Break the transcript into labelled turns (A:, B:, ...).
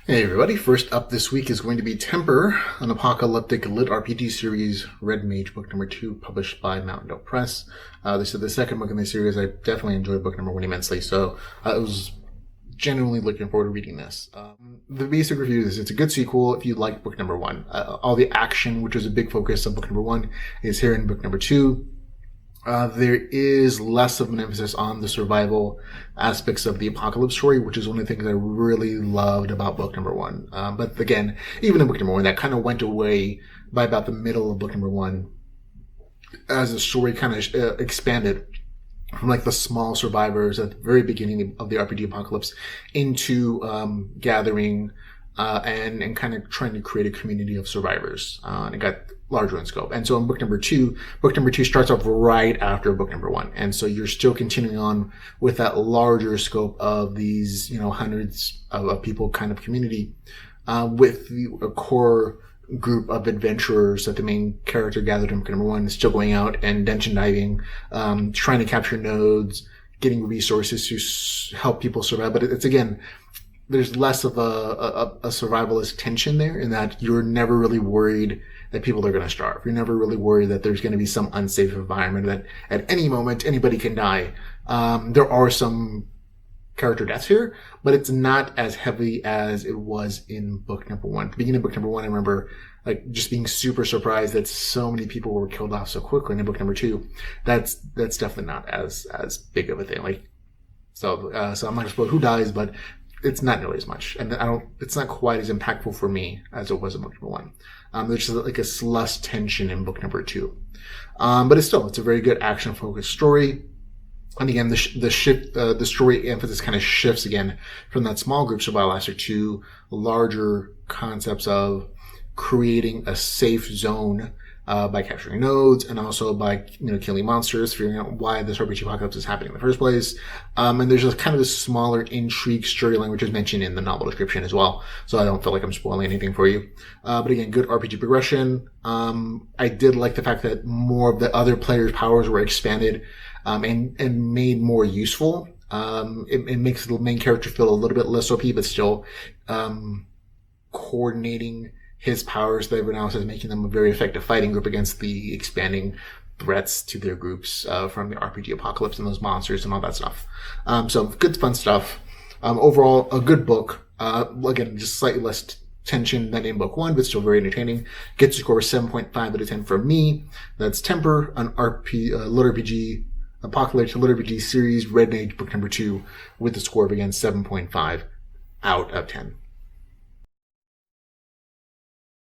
A: Hey everybody, first up this week is going to be Temper, an Apocalyptic LitRPG series, Red Mage book number 2, published by Mountain Dome Press. This is the second book in the series. I definitely enjoyed book number 1 immensely, so I was genuinely looking forward to reading this. The basic review is it's a good sequel if you like book number 1. All the action, which was a big focus of book number 1, is here in book number 2. There is less of an emphasis on the survival aspects of the apocalypse story, which is one of the things I really loved about book number 1. But again, even in book number 1, that kind of went away by about the middle of book number 1 as the story kind of expanded from like the small survivors at the very beginning of the RPG apocalypse into gathering and kind of trying to create a community of survivors. And it got larger in scope. And so in book number two starts off right after book number 1. And so you're still continuing on with that larger scope of these, hundreds of people kind of community, with a core group of adventurers that the main character gathered in book number 1 is still going out and dungeon diving, trying to capture nodes, getting resources to help people survive. But it's again, there's less of a survivalist tension there in that you're never really worried that people are going to starve. You're never really worried that there's going to be some unsafe environment that at any moment anybody can die. There are some character deaths here, but it's not as heavy as it was in book number 1. At the beginning of book number 1, I remember like just being super surprised that so many people were killed off so quickly. And in book number 2, that's definitely not as big of a thing. So I'm not going to spoil who dies, but it's not nearly as much, and it's not quite as impactful for me as it was in book number 1. There's like a less tension in book number 2, but it's a very good action-focused story. And again, the story emphasis kind of shifts again from that small group survival aspect to larger concepts of creating a safe zone by capturing nodes and also by killing monsters, figuring out why this RPG apocalypse is happening in the first place. And there's just kind of a smaller intrigue storyline, which is mentioned in the novel description as well. So I don't feel like I'm spoiling anything for you. But again, good RPG progression. I did like the fact that more of the other players' powers were expanded and made more useful. It makes the main character feel a little bit less OP, but still coordinating his powers that everyone else is, making them a very effective fighting group against the expanding threats to their groups from the RPG apocalypse and those monsters and all that stuff. So good, fun stuff. Overall, a good book. Again, just slightly less tension than in book 1, but still very entertaining. Gets a score of 7.5 out of 10 from me. That's Temper, an LitRPG, Apocalyptic LitRPG series, Red Mage book number 2, with a score of, again, 7.5 out of 10.